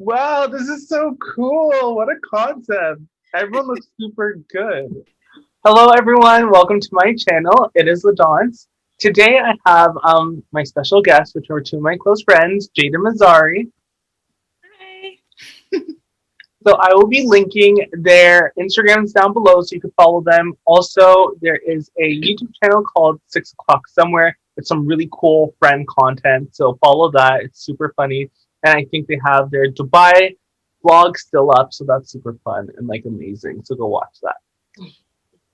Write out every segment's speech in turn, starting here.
Wow, this is so cool. What a concept. Everyone looks super good. Hello everyone, welcome to my channel. It is LaDont S. Today I have my special guests, which are two of my close friends, Jade and Mozare. Hi. So I will be linking their Instagrams down below so you can follow them. Also, there is a YouTube channel called 6 O'Clock Somewhere with some really cool friend content. So follow that. It's super funny. And I think they have their Dubai vlog still up. So that's super fun and like amazing. So go watch that.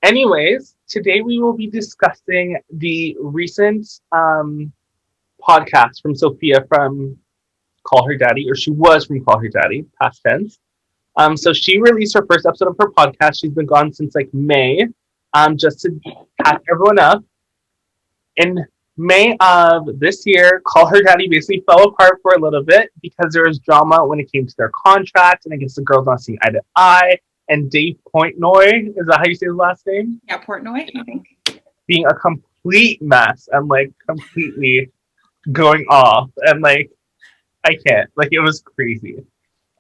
Anyways, today we will be discussing the recent podcast from Sophia from Call Her Daddy, or she was from Call Her Daddy, past tense. So she released her first episode of her podcast. She's been gone since like May, just to catch everyone up. In May of this year, Call Her Daddy basically fell apart for a little bit because there was drama when it came to their contract, and I guess the girls not seeing eye to eye. And Dave Portnoy, is that how you say his last name? Yeah, Portnoy, I think. Being a complete mess and like completely going off, and like I can't. Like it was crazy.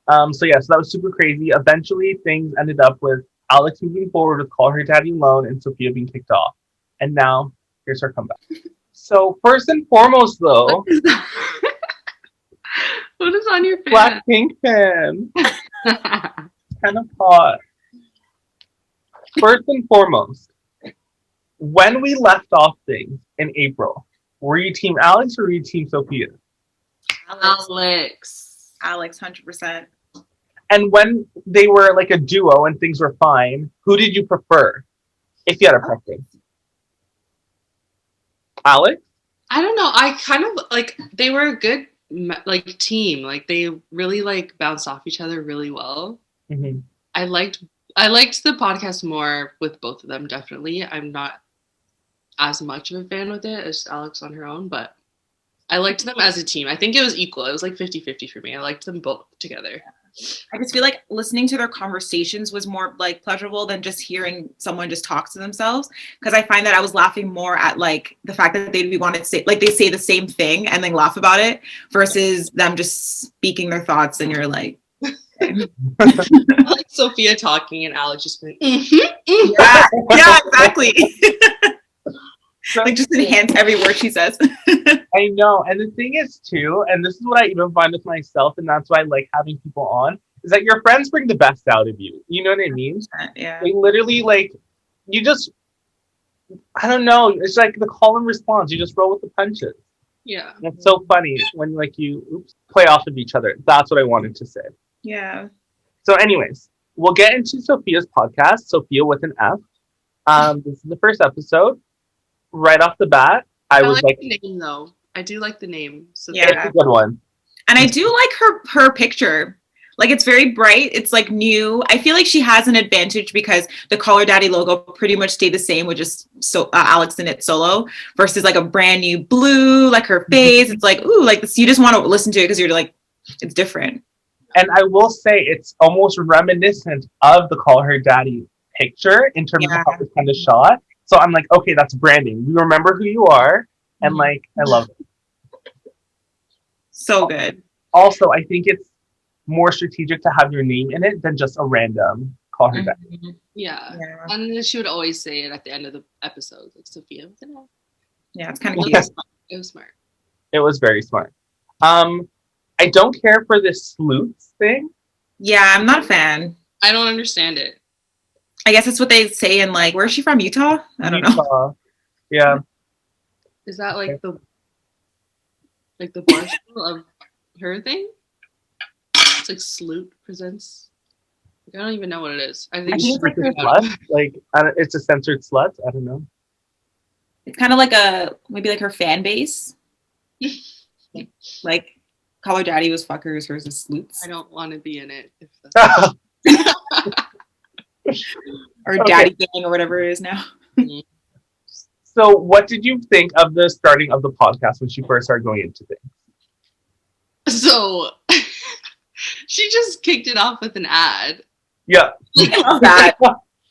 So that was super crazy. Eventually, things ended up with Alex moving forward with Call Her Daddy alone and Sophia being kicked off. And now, here's her comeback. So first and foremost, though, What is on your face? Blackpink fan. Kind of hot. First and foremost, when we left off things in April, were you team Alex or were you team Sophia? Alex, 100%. And when they were like a duo and things were fine, who did you prefer? If you had a preference. Alex? I don't know. I kind of like they were a good like team. Like they really like bounced off each other really well. Mm-hmm. I liked the podcast more with both of them. Definitely, I'm not as much of a fan with it as Alex on her own, but I liked them as a team. I think it was equal. It was like 50-50 for me. I liked them both together. I just feel like listening to their conversations was more like pleasurable than just hearing someone just talk to themselves. Because I find that I was laughing more at like the fact that they'd be wanting to say like they say the same thing and then laugh about it versus them just speaking their thoughts and you're like. I like Sophia talking and Alex just being, yeah, exactly. Like just enhance every word she says. I know. And the thing is too, and this is what I even find with myself, and that's why I like having people on, is that your friends bring the best out of you. You know what I mean? Yeah. They literally like, you just, I don't know. It's like the call and response. You just roll with the punches. yeah. And it's so funny when like you play off of each other. That's what I wanted to say. Yeah. So anyways, we'll get into Sophia's podcast, Sophia with an F. This is the first episode. Right off the bat, I was like the name though. I do like the name. So Yeah. it's a good one. And I do like her picture. Like it's very bright. It's like new. I feel like she has an advantage because the Call Her Daddy logo pretty much stayed the same with just Alex in it solo versus like a brand new blue, like her face. It's like, ooh, like this, you just want to listen to it because you're like, it's different. And I will say it's almost reminiscent of the Call Her Daddy picture in terms of how it's kind of shot. So I'm like, okay, that's branding. We remember who you are. And like, I love it. So good. Also, I think it's more strategic to have your name in it than just a random Call Her Daddy. Yeah. And then she would always say it at the end of the episode, like Sophia with an F. Yeah, it's kind of cute. It was smart. It was very smart. I don't care for this sleuths thing. Yeah, I'm not a fan. I don't understand it. I guess it's what they say in like, where's she from? Utah? I don't know. Yeah. Is that like the barstool of her thing? It's like Sloot presents. Like, I don't even know what it is. I think it's like a slut. Like it's a censored slut. I don't know. It's kind of like maybe like her fan base. Like Call Her Daddy was fuckers, hers is sleuths. I don't want to be in it. If that's or Daddy Gang or whatever it is now. So what did you think of the starting of the podcast when she first started going into things? So she just kicked it off with an ad. Yeah.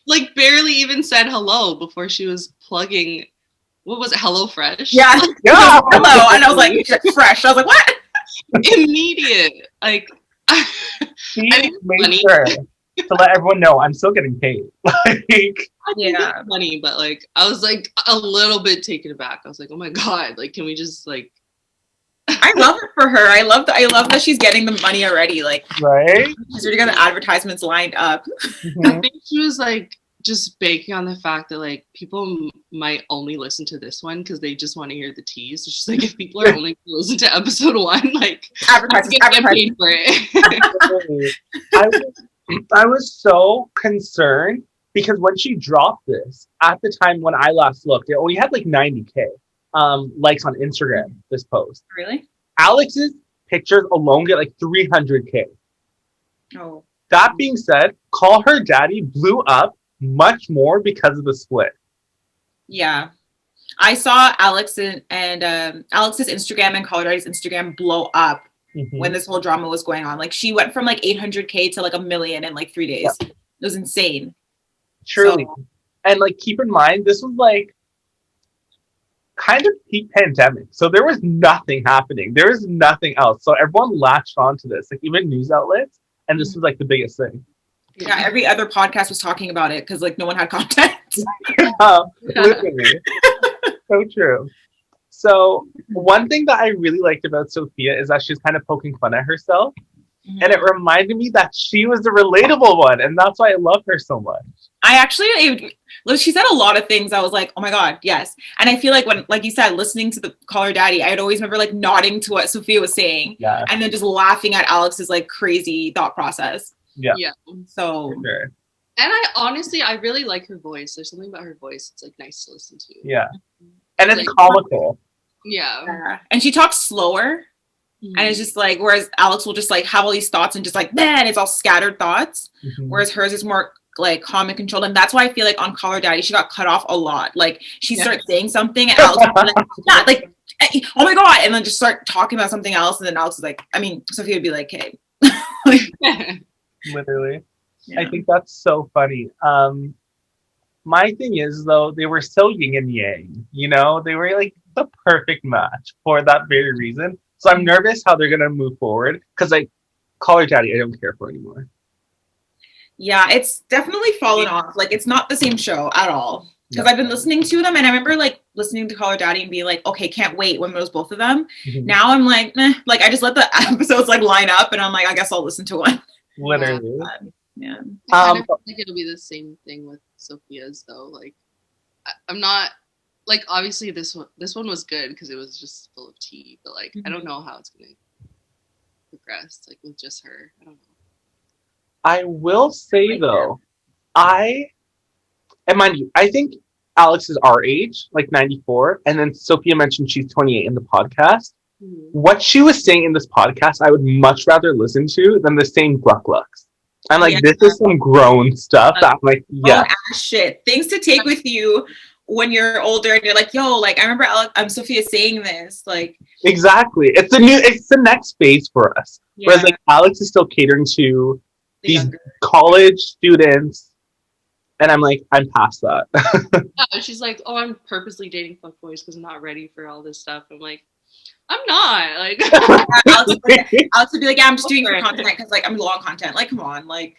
Like barely even said hello before she was plugging, what was it, HelloFresh? Yeah. Yeah. Hello. And I was like, fresh. I was like, what? Immediate. Like She I think it's made funny. sure to let everyone know I'm still getting paid. Like, I think it's funny, but like I was like a little bit taken aback. I was like, oh my god, like can we just like I love it for her. I love that she's getting the money already. Like, right? she's already got the advertisements lined up. I think she was like just banking on the fact that like people might only listen to this one because they just want to hear the tease. So she's like, if people are only going to listen to episode 1, like Advertisements, get paid for it. I was so concerned because when she dropped this, at the time when I last looked, it only had like 90K likes on Instagram, this post. Really? Alex's pictures alone get like 300K. Oh. That being said, Call Her Daddy blew up much more because of the split. Yeah. I saw Alex and Alex's Instagram and Call Her Daddy's Instagram blow up when this whole drama was going on. Like, she went from like 800K to like 1 million in like 3 days. Yep. It was insane. Truly. So, and like, keep in mind, this was like kind of peak pandemic. So there was nothing happening. There was nothing else. So everyone latched onto this, like even news outlets. And this was like the biggest thing. Yeah, every other podcast was talking about it because like no one had content. Literally. So true. So one thing that I really liked about Sophia is that she's kind of poking fun at herself. Mm-hmm. And it reminded me that she was the relatable one. And that's why I love her so much. She said a lot of things. I was like, oh my God, yes. And I feel like when, like you said, listening to the Call Her Daddy, I'd always remember like nodding to what Sophia was saying. Yeah. And then just laughing at Alex's like crazy thought process. Yeah. Yeah. So. Sure. And I really like her voice. There's something about her voice it's like nice to listen to. Yeah. And it's like, comical. Yeah. And she talks slower. Mm-hmm. And it's just like, whereas Alex will just like have all these thoughts and just like, man, it's all scattered thoughts. Mm-hmm. Whereas hers is more like calm and controlled. And that's why I feel like on Call Her Daddy, she got cut off a lot. Like she starts saying something and Alex would be like, yeah, like, oh my God. And then just start talking about something else. And then Alex is like, Sophia would be like, hey. Literally. Yeah. I think that's so funny. My thing is though, they were so yin and yang, you know, they were like the perfect match for that very reason. So I'm nervous how they're going to move forward because like Call Her Daddy, I don't care for anymore. Yeah, it's definitely fallen off. Like, it's not the same show at all. Because I've been listening to them, and I remember, like, listening to Call Her Daddy and being like, okay, can't wait when it was both of them. Mm-hmm. Now I'm like, meh. Like, I just let the episodes, like, line up, and I'm like, I guess I'll listen to one. Literally. Yeah. I kind of think it'll be the same thing with Sofia's, though. Like, I'm not, like, obviously this one was good because it was just full of tea, but, like, I don't know how it's going to progress, like, with just her. I don't know. I will say though, and mind you, I think Alex is our age, like 94, and then Sophia mentioned she's 28 in the podcast. Mm-hmm. What she was saying in this podcast, I would much rather listen to than the same gluck-glucks. I'm like, this is some grown stuff that I'm like, yeah. Shit. Things to take with you when you're older and you're like, yo, like, I remember Sophia saying this, like. Exactly. It's the next phase for us. Yeah. Whereas like Alex is still catering to these college students, and I'm like, I'm past that. Yeah, she's like, oh, I'm purposely dating fuckboys because I'm not ready for all this stuff. I'm like, I'm not. Like, Alex would be like, yeah, I'm just doing for content because like I'm low on content. Like, come on, like.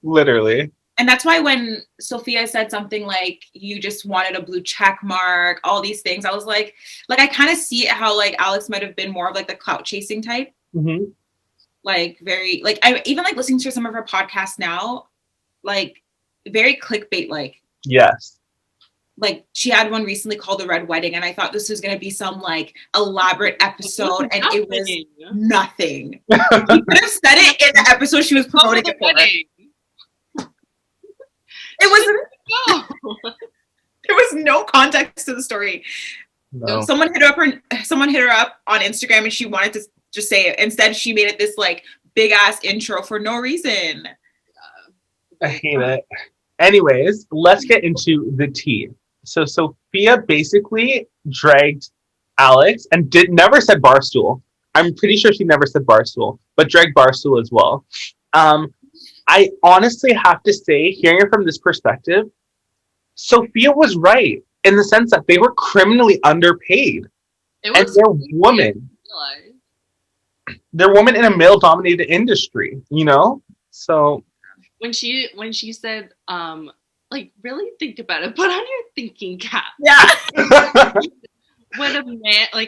Literally. And that's why when Sophia said something like, you just wanted a blue check mark, all these things, I was like I kind of see how like Alex might have been more of like the clout chasing type. Mm-hmm. Like very, like I even like listening to some of her podcasts now, like very clickbait, like. Yes. Like she had one recently called The Red Wedding, and I thought this was going to be some like elaborate episode, and it was nothing. She could have said it in the episode she was promoting it for. It wasn't. There was no context to the story. No. Someone hit her up on Instagram, and she wanted to just say it. Instead, she made it this like big ass intro for no reason. I hate it. Anyways, let's get into the tea. So Sophia basically dragged Alex and never said Barstool. I'm pretty sure she never said Barstool, but dragged Barstool as well. I honestly have to say, hearing it from this perspective, Sophia was right in the sense that they were criminally underpaid. And they're women. they're women in a male-dominated industry, you know? So When she said, like, really think about it, put on your thinking cap. Yeah.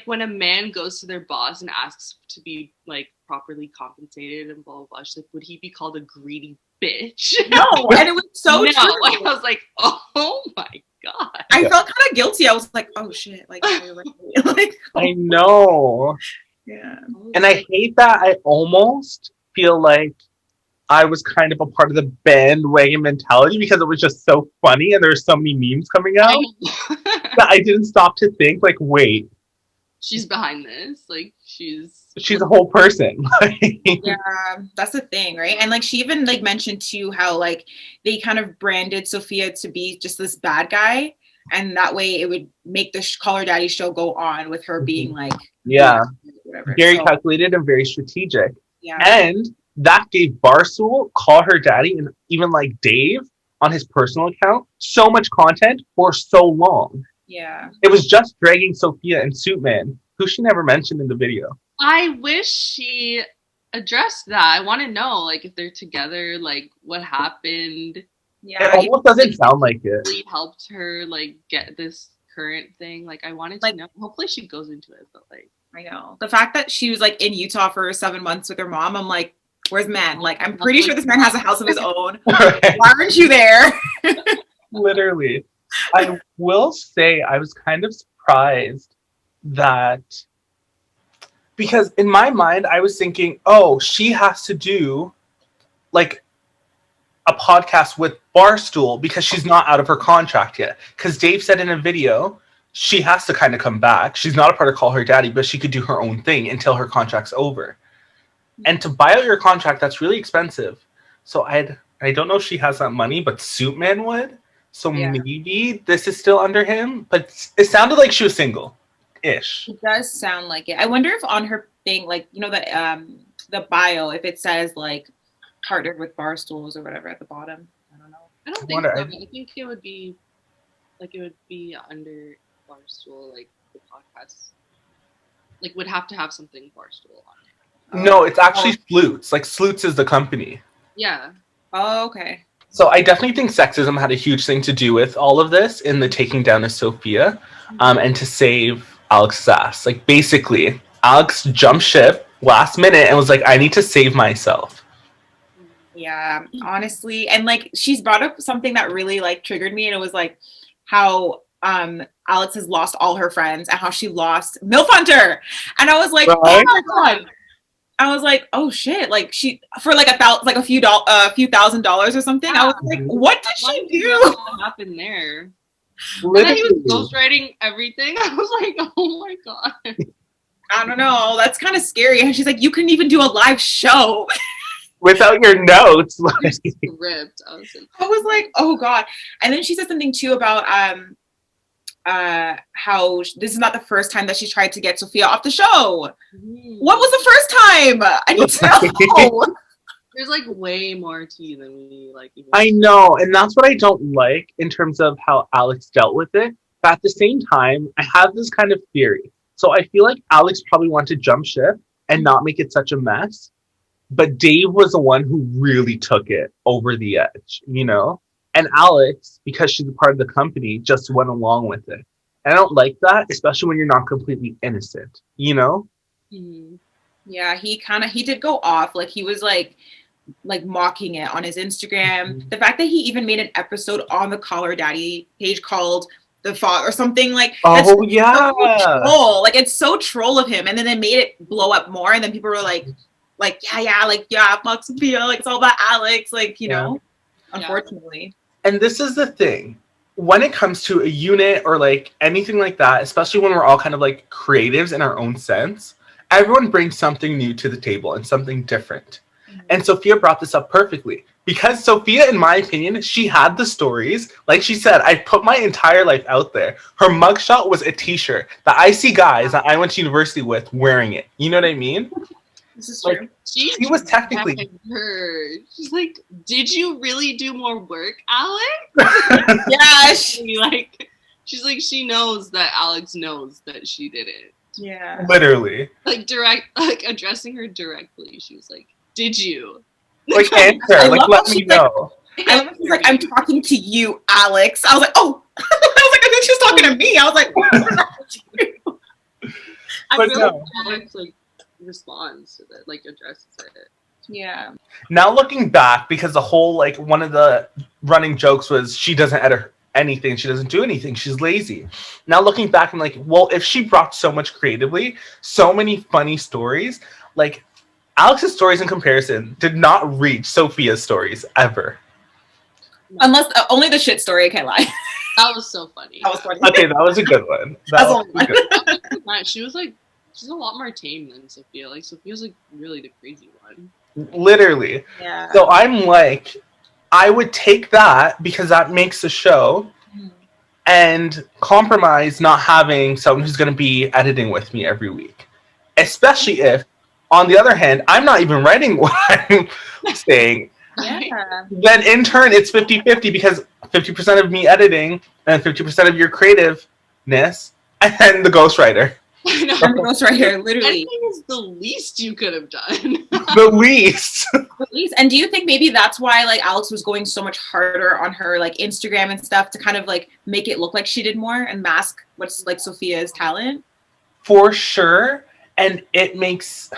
When a man goes to their boss and asks to be like properly compensated and blah blah blah, she's like, would he be called a greedy bitch? No, and it was so no. true. I was like, oh my god. I felt kind of guilty. I was like, oh shit, like, like I know. yeah. And I hate that I almost feel like I was kind of a part of the bandwagon mentality because it was just so funny and there's so many memes coming out that I didn't stop to think, like, wait. She's behind this. Like, she's a whole person. Yeah, that's the thing, right? And like she even like mentioned too how like they kind of branded Sophia to be just this bad guy, and that way it would make the Call Her Daddy show go on with her being like, yeah, whatever. Very calculated and very strategic. Yeah, and that gave Barstool, Call Her Daddy, and even like Dave on his personal account so much content for so long. Yeah, it was just dragging Sophia and Suitman, who she never mentioned in the video. I wish she addressed that. I want to know, like, if they're together, like, what happened. Yeah, it almost doesn't sound like it. Really helped her like get this current thing. Like, I wanted to know. Hopefully, she goes into it, but like, I know the fact that she was like in Utah for 7 months with her mom. I'm like, where's the man? Like, I'm pretty sure this man has a house of his own. Right. Why aren't you there? Literally, I will say I was kind of surprised that. Because in my mind, I was thinking, oh, she has to do like a podcast with Barstool because she's not out of her contract yet. Because Dave said in a video, she has to kind of come back. She's not a part of Call Her Daddy, but she could do her own thing until her contract's over. And to buy out your contract, that's really expensive. So I don't know if she has that money, but Suitman would. So maybe this is still under him. But it sounded like she was single. Ish. It does sound like it. I wonder if on her thing, like, you know, the bio, if it says like partnered with Barstools or whatever at the bottom. I don't know. I don't think so. I think it would be under Barstool, like the podcast. Like, would have to have something Barstool on it. No, it's actually Flutes. Like, Flutes is the company. Yeah. Oh, okay. So I definitely think sexism had a huge thing to do with all of this in the taking down of Sophia, and to save Alex's ass. Like, basically, Alex jumped ship last minute and was like, I need to save myself. Yeah, honestly. And like, she's brought up something that really like triggered me, and it was like how Alex has lost all her friends and how she lost MILF Hunter. And I was like, oh my god. I was like, oh shit! Like, she for like a few $1,000 or something. I was like, what did she do? What happened there? And then he was ghostwriting everything. I was like, oh my god. I don't know. That's kind of scary. And she's like, you couldn't even do a live show without your notes. Ripped. I was like, oh god. And then she said something too about how this is not the first time that she tried to get Sophia off the show. What was the first time? I need to know. There's like way more tea than we like. I know, and that's what I don't like in terms of how Alex dealt with it. But at the same time, I have this kind of theory. So I feel like Alex probably wanted to jump ship and not make it such a mess. But Dave was the one who really took it over the edge, you know? And Alex, because she's a part of the company, just went along with it. And I don't like that, especially when you're not completely innocent, you know? Mm-hmm. Yeah, he did go off. Like, he was like mocking it on his Instagram. Mm-hmm. The fact that he even made an episode on the Call Her Daddy page called The Fog or something like. Oh, yeah. So troll. Like, it's so troll of him. And then they made it blow up more. And then people were like, fuck Sophia. Like, it's all about Alex. Like, you know, unfortunately. And this is the thing. When it comes to a unit or like anything like that, especially when we're all kind of like creatives in our own sense, everyone brings something new to the table and something different. Mm-hmm. And Sophia brought this up perfectly. Because Sophia, in my opinion, she had the stories. Like she said, I put my entire life out there. Her mugshot was a t-shirt that I see guys that I went to university with wearing it. You know what I mean? This is true. Like, she was technically. She's like, did you really do more work, Alex? Yeah. She's like, she knows that Alex knows that she did it. Yeah. Literally. Like addressing her directly. She was like, "Did you?" Like, answer. I Like, love let how me she's like- know. I love she's like, I'm talking to you, Alex. I was like, oh. I was like, I think she's talking to me. I was like, I But feel no. like Alex like responds to that, like addresses it. yeah. Now looking back, because the whole, like, one of the running jokes was she doesn't edit anything, she doesn't do anything, she's lazy. Now looking back, I'm like, well, if she brought so much creatively, so many funny stories, like, Alex's stories in comparison did not reach Sophia's stories ever. Unless only the shit story, I can't lie. That was so funny. That was funny. Okay, that was a good one. That That's was all good. She was like, she's a lot more tame than Sophia. Like Sophia's like really the crazy one. Literally. Yeah. So I'm like, I would take that because that makes the show and compromise not having someone who's going to be editing with me every week. Especially if, on the other hand, I'm not even writing what I'm saying. Yeah. Then in turn, it's 50-50 because 50% of me editing and 50% of your creativeness and then the ghostwriter. I know. I'm the ghostwriter, literally. Editing is the least you could have done. The least. At least. And do you think maybe that's why like Alex was going so much harder on her like Instagram and stuff to kind of like make it look like she did more and mask what's like Sophia's talent? For sure. And it makes,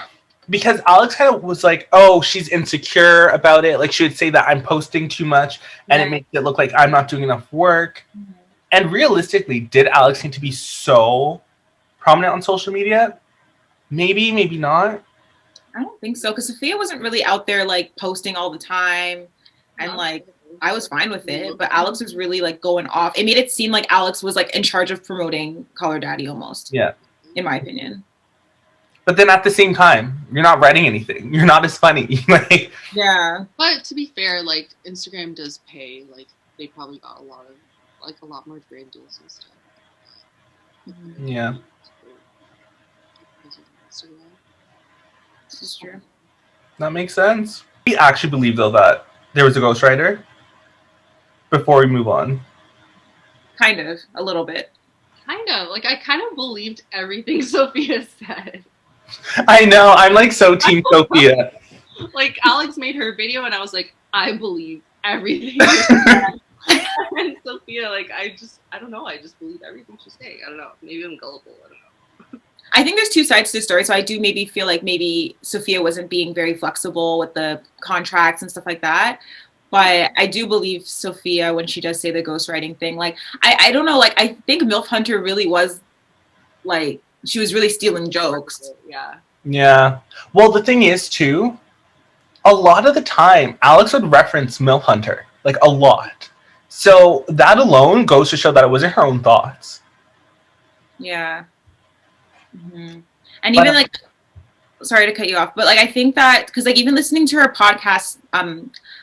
because Alex kind of was like, oh, she's insecure about it. Like she would say that I'm posting too much and it makes it look like I'm not doing enough work. Mm-hmm. And realistically, did Alex need to be so prominent on social media? Maybe, maybe not. I don't think so, because Sophia wasn't really out there like posting all the time, and like I was fine with it. But Alex was really like going off. It made it seem like Alex was like in charge of promoting Call Her Daddy almost. Yeah, in my opinion. But then at the same time, you're not writing anything. You're not as funny. Like, yeah. But to be fair, like Instagram does pay. Like they probably got a lot more brand deals and stuff. Mm-hmm. Yeah. This is true. That makes sense. We actually believe though that there was a ghostwriter. Before we move on. Kind of, a little bit. Kind of. Like I kind of believed everything Sophia said. I know. I'm like so team Sophia. Like Alex made her video and I was like, I believe everything. And Sophia, like I don't know. I just believe everything she's saying. I don't know. Maybe I'm gullible. I don't know. I think there's two sides to the story. So I do maybe feel like maybe Sophia wasn't being very flexible with the contracts and stuff like that. But I do believe Sophia when she does say the ghostwriting thing. Like, I don't know. Like, I think MILF Hunter really was, like, she was really stealing jokes. Yeah. Yeah. Well, the thing is, too, a lot of the time, Alex would reference MILF Hunter. Like, a lot. So that alone goes to show that it wasn't her own thoughts. Yeah. Mm-hmm. And even, like, sorry to cut you off, but, like, I think that, because, like, even listening to her podcast,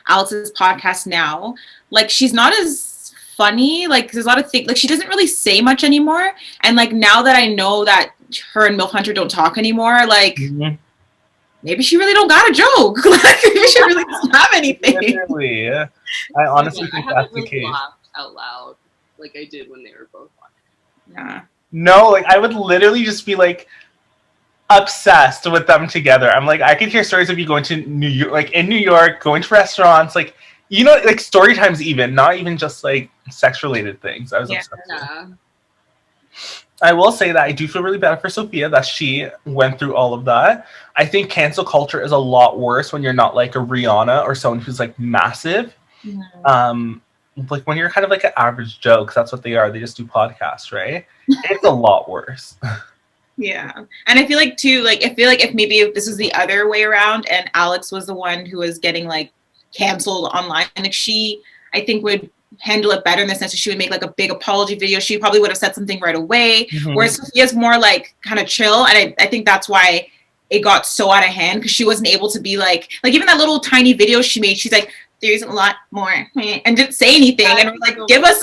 Alex's podcast now, like, she's not as funny. Like, there's a lot of things, like, she doesn't really say much anymore. And, like, now that I know that her and MILF Hunter don't talk anymore, like, maybe she really don't got a joke. Like, maybe she really doesn't have anything. Literally. I honestly think that's the case. Laughed out loud like I did when they were both on it. Yeah. No, like, I would literally just be, like, obsessed with them together. I'm like, I could hear stories of you going to New York, like, in New York, going to restaurants, like, you know, like, story times even, not even just, like, sex-related things. I was obsessed with. I will say that I do feel really bad for Sophia that she went through all of that. I think cancel culture is a lot worse when you're not like a Rihanna or someone who's like massive. Like when you're kind of like an average Joe, because that's what they are. They just do podcasts, right? It's a lot worse. Yeah. And I feel like too, like, I feel like if this was the other way around and Alex was the one who was getting like canceled online, and if she, I think, would handle it better in the sense that she would make like a big apology video. She probably would have said something right away. Whereas Sophia's more like kind of chill. And I think that's why it got so out of hand, because she wasn't able to be like even that little tiny video she made, she's like, there's a lot more, and didn't say anything. And we're like, give us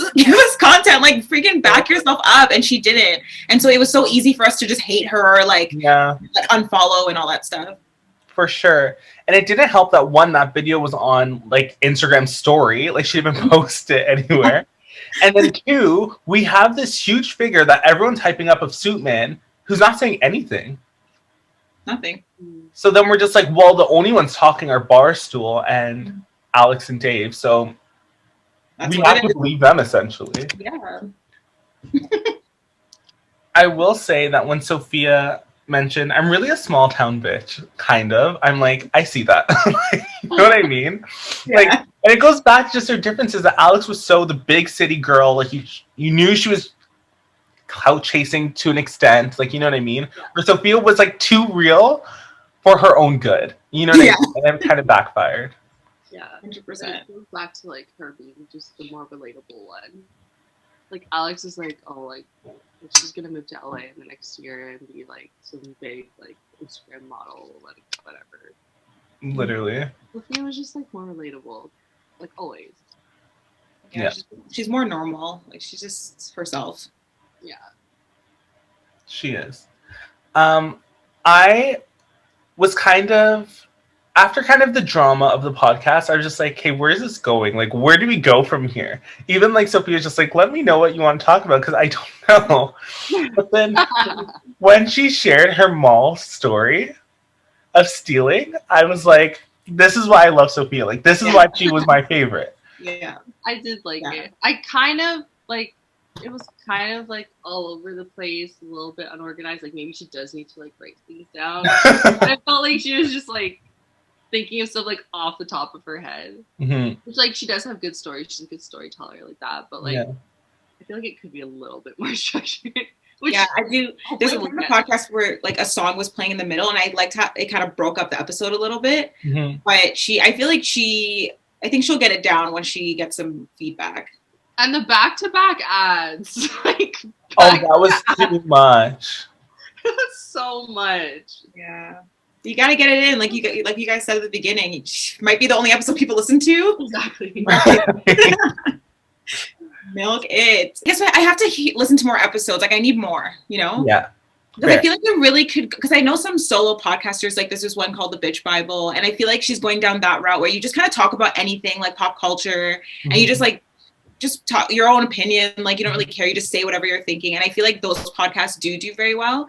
content, like freaking back yourself up. And she didn't. And so it was so easy for us to just hate her, like unfollow and all that stuff. For sure. And it didn't help that that video was on like Instagram story, like she didn't even post it anywhere. And then two, we have this huge figure that everyone's hyping up of Suitman, who's not saying anything. Nothing. So then we're just like, well, the only ones talking are Barstool and Alex and Dave. So we have to believe them, essentially. Yeah. I will say that when Sophia mentioned, I'm really a small town bitch, kind of. I'm like, I see that. You know what I mean? Yeah. Like, and it goes back to just her differences that Alex was so the big city girl. Like, you knew she was clout chasing to an extent. Like, you know what I mean? Yeah. Where Sophia was like too real for her own good. You know what I mean? And it kind of backfired. Yeah, 100%. It goes back to like her being just the more relatable one. Like Alex is like, oh, like she's gonna move to LA in the next year and be like some big like Instagram model, like whatever. Literally. Sophia was just like more relatable, like always. Yeah. She's more normal. Like she's just herself. Yeah. She is. I was kind of, after kind of the drama of the podcast, I was just like, hey, where's this going? Like, where do we go from here? Even like Sophia's just like, let me know what you want to talk about because I don't know. But then when she shared her mall story of stealing, I was like, this is why I love Sophia. Like, this is why she was my favorite. Yeah. I did like it. I kind of like, it was kind of like all over the place, a little bit unorganized. Like maybe she does need to like write things down. I felt like she was just like thinking of stuff like off the top of her head. Mm-hmm. Which like she does have good stories. She's a good storyteller like that. But like I feel like it could be a little bit more structured. Which I do. There's a part of the podcast where like a song was playing in the middle, and I liked how it kind of broke up the episode a little bit. Mm-hmm. But I think she'll get it down when she gets some feedback. And the back-to-back ads, like that was too much. It was so much. Yeah, you got to get it in, like you guys said at the beginning. It might be the only episode people listen to. Exactly. Milk it. Guess what? I have to listen to more episodes. Like I need more. You know? Yeah. Because I feel like you really could. Because I know some solo podcasters. Like this is one called the Bitch Bible, and I feel like she's going down that route where you just kind of talk about anything, like pop culture, and you just talk your own opinion. Like you don't really care. You just say whatever you're thinking. And I feel like those podcasts do very well.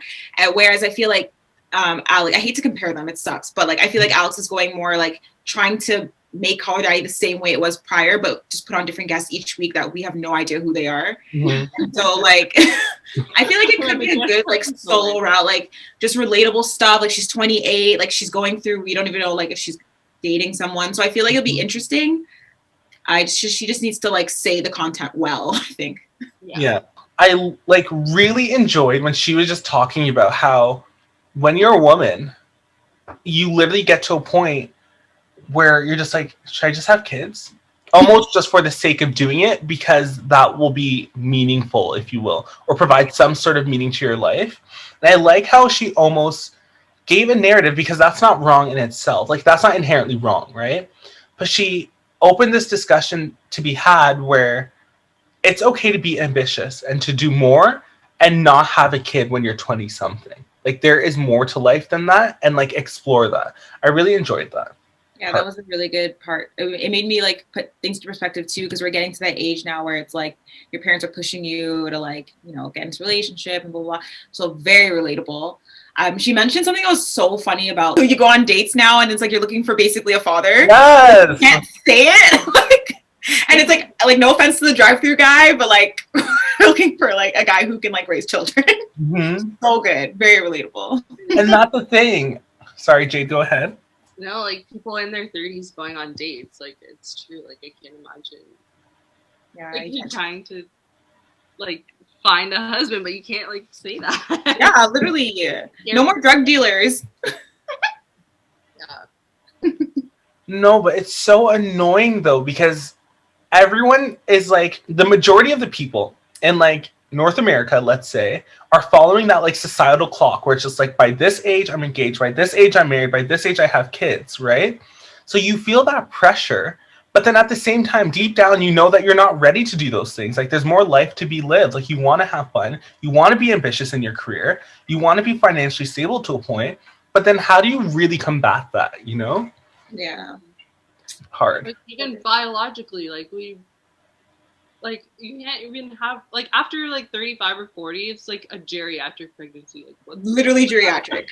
Whereas I feel like Alex, I hate to compare them. It sucks, but like I feel like Alex is going more like trying to make Call Her Daddy the same way it was prior, but just put on different guests each week that we have no idea who they are. Mm-hmm. So like I feel like it could be a good like solo route, like just relatable stuff. Like she's 28, like she's going through, we don't even know like if she's dating someone. So I feel like it'll be interesting. She just needs to like say the content well, I think. Yeah. I like really enjoyed when she was just talking about how when you're a woman, you literally get to a point where you're just like, should I just have kids? Almost just for the sake of doing it, because that will be meaningful, if you will, or provide some sort of meaning to your life. And I like how she almost gave a narrative, because that's not wrong in itself. Like, that's not inherently wrong, right? But she opened this discussion to be had where it's okay to be ambitious and to do more and not have a kid when you're 20-something. Like, there is more to life than that, and, like, explore that. I really enjoyed that. Yeah, that was a really good part. It made me like put things into perspective too, because we're getting to that age now where it's like your parents are pushing you to like, you know, get into a relationship and blah, blah, blah. So very relatable. She mentioned something that was so funny about you go on dates now and it's like you're looking for basically a father. Yes. You can't say it. And it's like no offense to the drive-through guy, but like looking for like a guy who can like raise children. Mm-hmm. So good. Very relatable. And that's the thing. Sorry, Jade, go ahead. No, like people in their 30s going on dates, like it's true. Like I can't imagine. Yeah, like you're trying to like find a husband, but you can't like say that. Yeah, literally. No more drug dealers. Yeah. No, but it's so annoying though, because everyone is like, the majority of the people in like North America, let's say, are following that like societal clock where it's just like, by this age I'm engaged, by this age I'm married, by this age I have kids, right? So you feel that pressure, but then at the same time, deep down, you know that you're not ready to do those things. Like there's more life to be lived. Like you want to have fun, you want to be ambitious in your career, you want to be financially stable to a point, but then how do you really combat that, you know? Yeah. Hard. Like even biologically, like Like you can't even have like after like 35 or 40, it's like a geriatric pregnancy. Like what's Literally geriatric.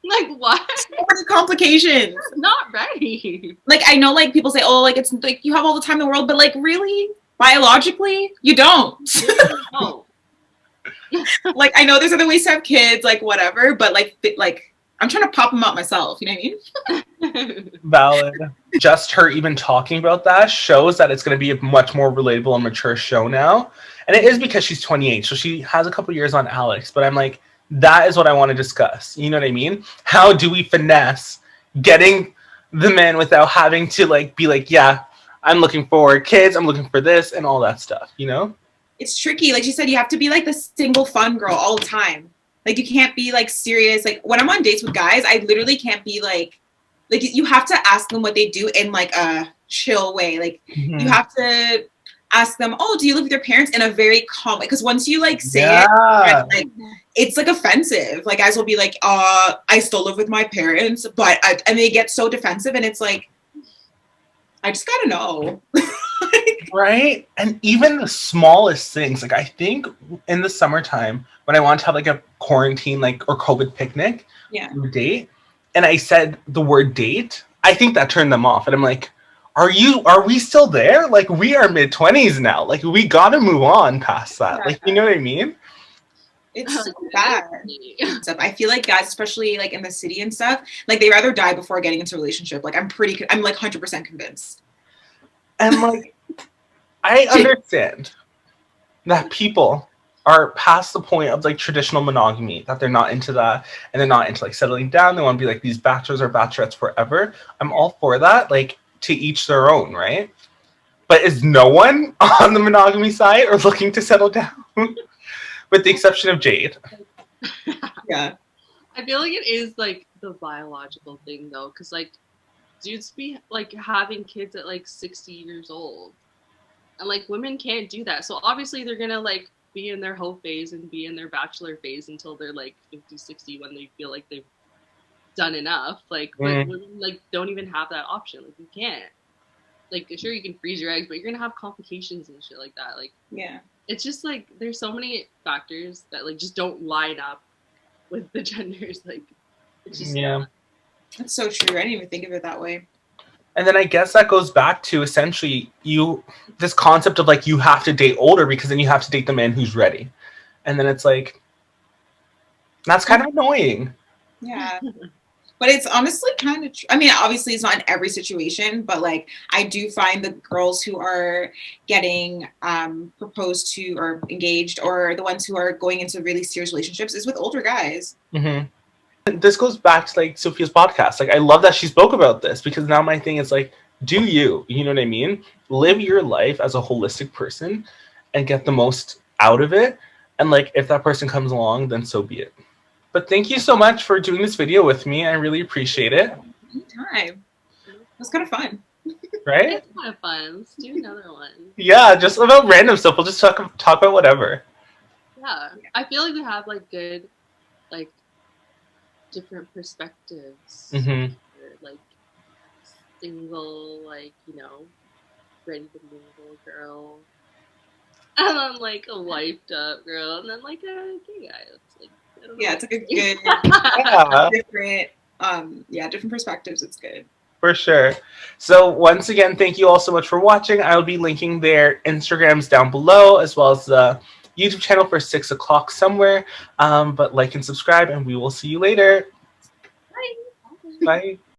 like what? So many complications. Not ready. Like I know like people say, oh, like it's like you have all the time in the world, but like really, biologically, you don't. No. Like I know there's other ways to have kids, like whatever, but like I'm trying to pop them out myself, you know what I mean? Valid. Just her even talking about that shows that it's going to be a much more relatable and mature show now. And it is because she's 28, so she has a couple years on Alex. But I'm like, that is what I want to discuss. You know what I mean? How do we finesse getting the men without having to like be like, yeah, I'm looking for kids, I'm looking for this, and all that stuff, you know? It's tricky. Like she said, you have to be like the single fun girl all the time. Like you can't be like serious. Like when I'm on dates with guys, I literally can't be like you have to ask them what they do in like a chill way. Like you have to ask them, oh, do you live with your parents, in a very calm way? Because once you like say it, like, it's like offensive. Like guys will be like, I still live with my parents, but and they get so defensive, and it's like, I just gotta know. Right? And even the smallest things, like I think in the summertime when I wanted to have like a quarantine like or COVID picnic, date, and I said the word date, I think that turned them off. And I'm like, are we still there? Like we are mid-20s now. Like we gotta move on past that. Like you know what I mean? It's so bad. I feel like guys, especially like in the city and stuff, like they rather die before getting into a relationship. Like I'm like 100% convinced. And like I understand that people are past the point of like traditional monogamy, that they're not into that, and they're not into like settling down. They want to be like these bachelors or bachelorettes forever. I'm all for that, like to each their own, right? But is no one on the monogamy side or looking to settle down? With the exception of Jade. Yeah. I feel like it is like the biological thing though, because like dudes be like having kids at like 60 years old. And like women can't do that. So obviously they're gonna like be in their hoe phase and be in their bachelor phase until they're like 50, 60 when they feel like they've done enough. Like but women like don't even have that option. Like you can't. Like sure you can freeze your eggs, but you're gonna have complications and shit like that. Like it's just like there's so many factors that like just don't line up with the genders. Like it's just That's so true. I didn't even think of it that way. And then I guess that goes back to essentially this concept of like you have to date older because then you have to date the man who's ready. And then it's like that's kind of annoying. Yeah. But it's honestly kind of I mean, obviously it's not in every situation, but like I do find the girls who are getting proposed to or engaged, or the ones who are going into really serious relationships, is with older guys. This goes back to like Sophia's podcast. Like I love that she spoke about this, because now my thing is like, do you know what I mean? Live your life as a holistic person and get the most out of it. And like if that person comes along, then so be it. But thank you so much for doing this video with me. I really appreciate it. Anytime. It was kind of fun. Right? It's kind of fun. Let's do another one. Yeah, just about random stuff. We'll just talk about whatever. Yeah. I feel like we have like good like different perspectives. Like single, like, you know, ready to mingle girl. And then like a wiped up girl, and then like a gay guy. It's like it's like a good different perspectives. It's good. For sure. So once again, thank you all so much for watching. I'll be linking their Instagrams down below, as well as the YouTube channel for 6 o'clock somewhere. But like and subscribe, and we will see you later. Bye. Bye.